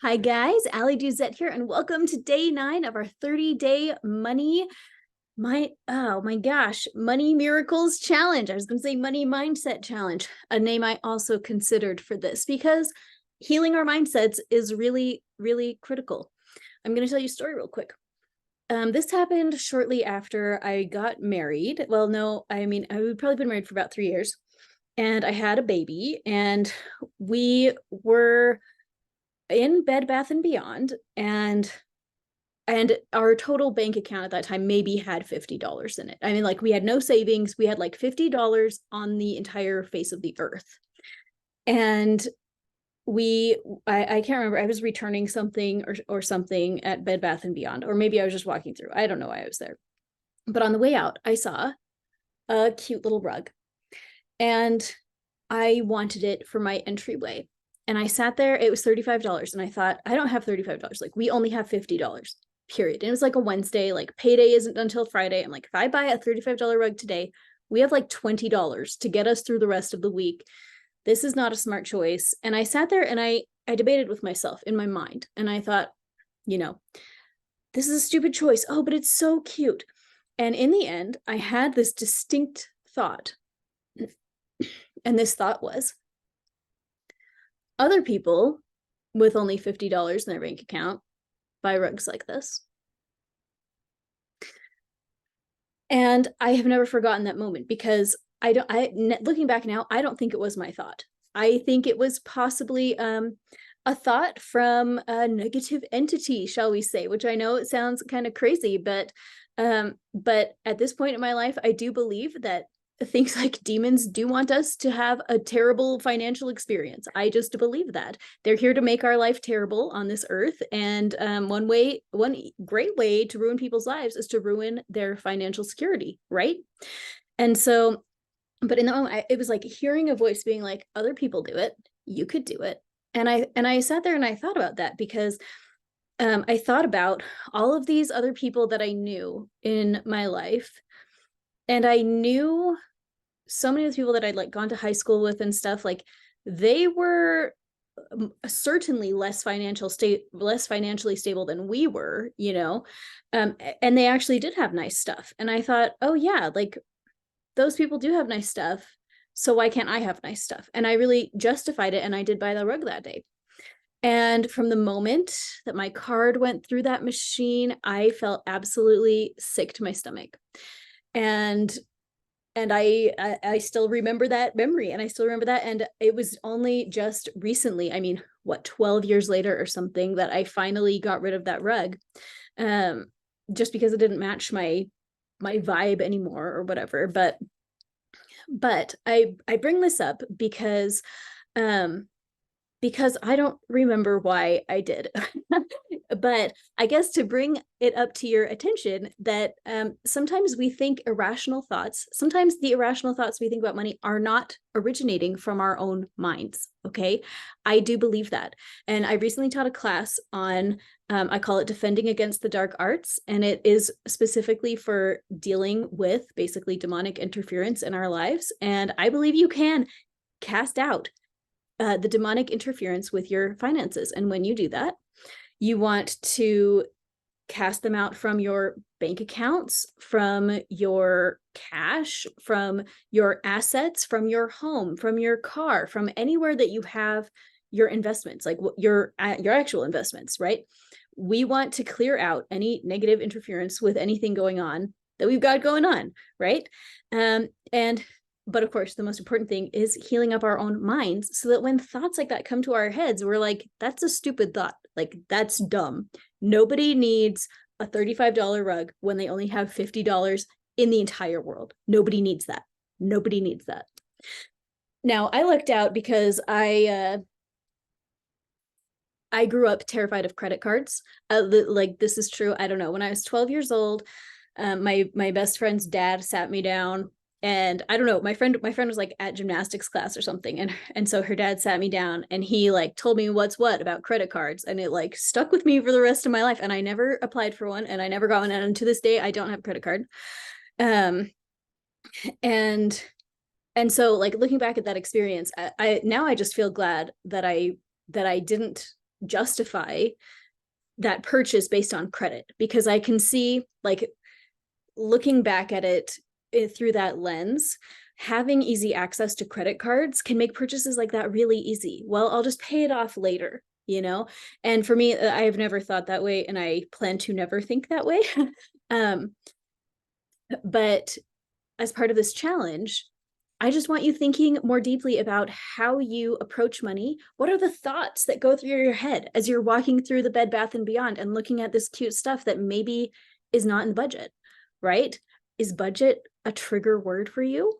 Hi guys, Ali Duzette here, and welcome to day 9 of our 30-day money, oh my gosh, Money Miracles Challenge. I was going to say Money Mindset Challenge, a name I also considered for this because healing our mindsets is really, really critical. I'm going to tell you a story real quick. This happened shortly after I got married. Well, no, I mean, I would probably been married for about 3 years, and I had a baby, and we were in Bed Bath and Beyond, and our total bank account at that time maybe had $50 in it. I mean, like, we had no savings. We had like $50 on the entire face of the earth. And I can't remember, I was returning something or something at Bed Bath and Beyond, or maybe I was just walking through. I don't know why I was there. But on the way out, I saw a cute little rug, and I wanted it for my entryway. And I sat there, it was $35. And I thought, I don't have $35. Like, we only have $50, period. And it was like a Wednesday, like payday isn't until Friday. I'm like, if I buy a $35 rug today, we have like $20 to get us through the rest of the week. This is not a smart choice. And I sat there and I debated with myself in my mind. And I thought, you know, this is a stupid choice. Oh, but it's so cute. And in the end, I had this distinct thought. And this thought was, other people with only $50 in their bank account buy rugs like this. And I have never forgotten that moment, because looking back now, I don't think it was my thought. I think it was possibly a thought from a negative entity, shall we say, which I know it sounds kind of crazy, but at this point in my life, I do believe that things like demons do want us to have a terrible financial experience. I just believe that they're here to make our life terrible on this earth. And one great way to ruin people's lives is to ruin their financial security, right? And so, but in the moment, it was like hearing a voice being like, other people do it, you could do it. And I sat there and I thought about that, because I thought about all of these other people that I knew in my life. And I knew so many of the people that I'd like gone to high school with and stuff, like, they were certainly less financially stable than we were, and they actually did have nice stuff. And I thought, oh yeah, like, those people do have nice stuff, so why can't I have nice stuff? And I really justified it, and I did buy the rug that day. And from the moment that my card went through that machine, I felt absolutely sick to my stomach. And I still remember that memory, and I still remember that. And it was only just recently, I mean, what, 12 years later or something, that I finally got rid of that rug, just because it didn't match my vibe anymore or whatever. But I bring this up because I don't remember why I did. But I guess to bring it up to your attention that sometimes we think irrational thoughts, sometimes the irrational thoughts we think about money are not originating from our own minds. Okay. I do believe that. And I recently taught a class on, I call it Defending Against the Dark Arts. And it is specifically for dealing with basically demonic interference in our lives. And I believe you can cast out the demonic interference with your finances. And when you do that, you want to cast them out from your bank accounts, from your cash, from your assets, from your home, from your car, from anywhere that you have your investments, like your actual investments, right? We want to clear out any negative interference with anything going on that we've got going on, right? But of course, the most important thing is healing up our own minds, so that when thoughts like that come to our heads, we're like, that's a stupid thought. Like, that's dumb. Nobody needs a $35 rug when they only have $50 in the entire world. Nobody needs that. Nobody needs that. Now, I lucked out because I grew up terrified of credit cards. Like, this is true. I don't know. When I was 12 years old, my best friend's dad sat me down, and I don't know, my friend was like at gymnastics class or something, and so her dad sat me down, and he like told me what's what about credit cards, and it like stuck with me for the rest of my life. And I never applied for one, and I never got one, and to this day I don't have a credit card. And so, like, looking back at that experience, I now I just feel glad that I didn't justify that purchase based on credit, because I can see, like, looking back at it through that lens, having easy access to credit cards can make purchases like that really easy. Well, I'll just pay it off later, you know? And for me, I have never thought that way, and I plan to never think that way. But as part of this challenge, I just want you thinking more deeply about how you approach money. What are the thoughts that go through your head as you're walking through the Bed Bath and Beyond and looking at this cute stuff that maybe is not in the budget, right? Is budget a trigger word for you?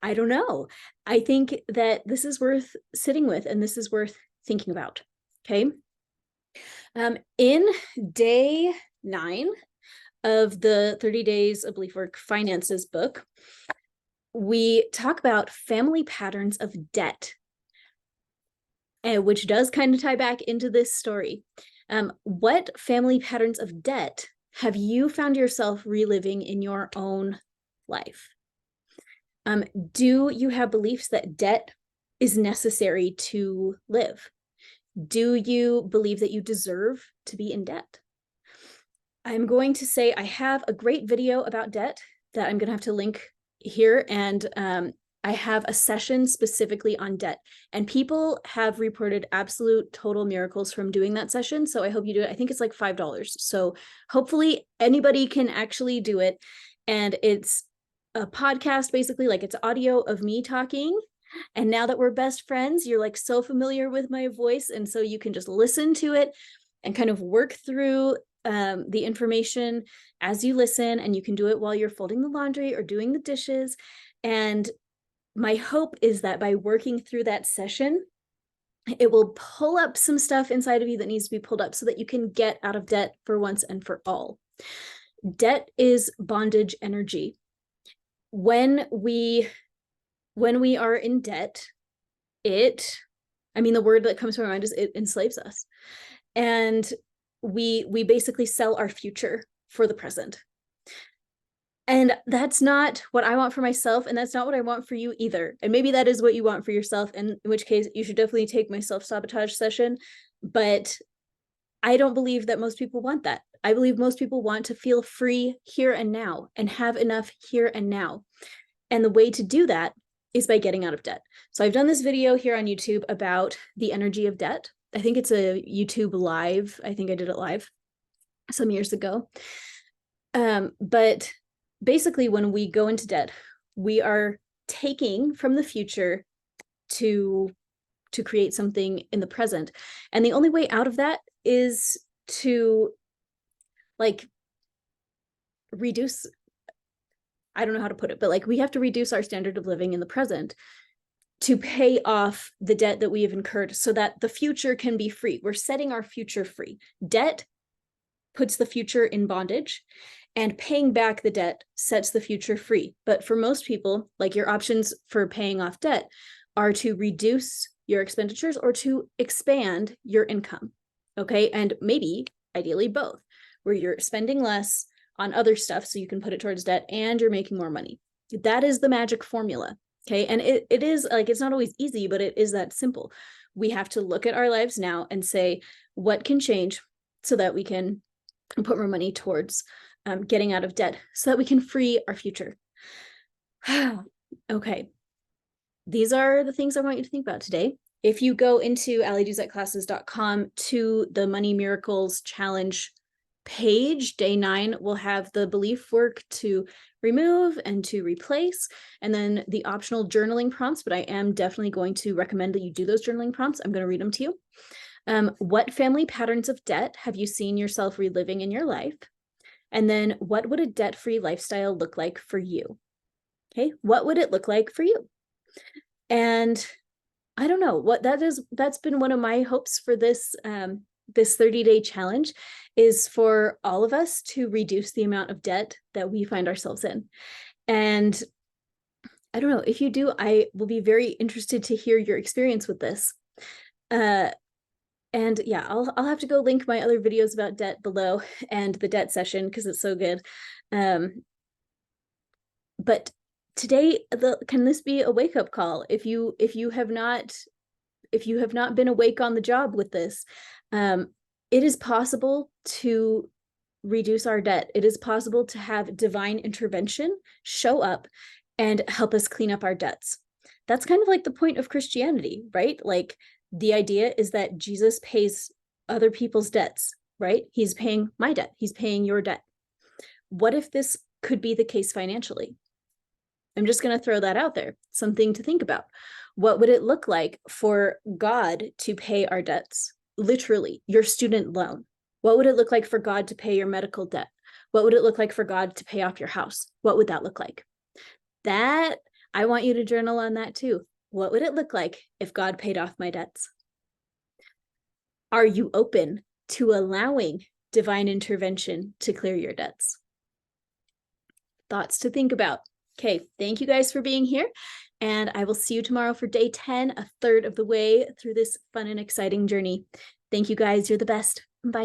I don't know. I think that this is worth sitting with, and this is worth thinking about. Okay. In day 9 of the 30 Days of Belief Work Finances book, we talk about family patterns of debt, which does kind of tie back into this story. What family patterns of debt have you found yourself reliving in your own life? Do you have beliefs that debt is necessary to live? Do you believe that you deserve to be in debt? I'm going to say I have a great video about debt that I'm going to have to link here, and I have a session specifically on debt, and people have reported absolute total miracles from doing that session. So I hope you do it. I think it's like $5. So hopefully anybody can actually do it. And it's a podcast, basically, like it's audio of me talking. And now that we're best friends, you're like so familiar with my voice. And so you can just listen to it and kind of work through the information as you listen, and you can do it while you're folding the laundry or doing the dishes. And my hope is that by working through that session, it will pull up some stuff inside of you that needs to be pulled up so that you can get out of debt for once and for all. Debt is bondage energy. When we are in debt, the word that comes to my mind is it enslaves us. And we basically sell our future for the present. And that's not what I want for myself, and that's not what I want for you either. And maybe that is what you want for yourself, in which case you should definitely take my self-sabotage session. But I don't believe that most people want that. I believe most people want to feel free here and now and have enough here and now. And the way to do that is by getting out of debt. So I've done this video here on YouTube about the energy of debt. I think it's a YouTube live. I think I did it live some years ago. But basically, when we go into debt, we are taking from the future to create something in the present. And the only way out of that is to reduce, I don't know how to put it, but we have to reduce our standard of living in the present to pay off the debt that we have incurred so that the future can be free. We're setting our future free. Debt puts the future in bondage, and paying back the debt sets the future free. But for most people, your options for paying off debt are to reduce your expenditures or to expand your income. Okay. And maybe ideally both, where you're spending less on other stuff so you can put it towards debt and you're making more money. That is the magic formula. Okay. And it is it's not always easy, but it is that simple. We have to look at our lives now and say, what can change so that we can put more money towards getting out of debt so that we can free our future. Okay. These are the things I want you to think about today. If you go into AllieDuzekClasses.com to the Money Miracles Challenge page, day 9 will have the belief work to remove and to replace, and then the optional journaling prompts, but I am definitely going to recommend that you do those journaling prompts. I'm going to read them to you. What family patterns of debt have you seen yourself reliving in your life? And then what would a debt-free lifestyle look like for you? Okay, what would it look like for you? And I don't know what that's been one of my hopes for this this 30-day challenge, is for all of us to reduce the amount of debt that we find ourselves in. And I don't know, if you do, I will be very interested to hear your experience with this. And yeah, I'll have to go link my other videos about debt below and the debt session because it's so good. But today, can this be a wake-up call? If you have not if you have not been awake on the job with this, it is possible to reduce our debt. It is possible to have divine intervention show up and help us clean up our debts. That's kind of like the point of Christianity, right? Like the idea is that Jesus pays other people's debts, right? He's paying my debt. He's paying your debt. What if this could be the case financially? I'm just going to throw that out there, something to think about. What would it look like for God to pay our debts? Literally, your student loan. What would it look like for God to pay your medical debt? What would it look like for God to pay off your house? What would that look like? That, I want you to journal on that too. What would it look like if God paid off my debts? Are you open to allowing divine intervention to clear your debts? Thoughts to think about. Okay, thank you guys for being here. And I will see you tomorrow for day 10, a third of the way through this fun and exciting journey. Thank you guys. You're the best.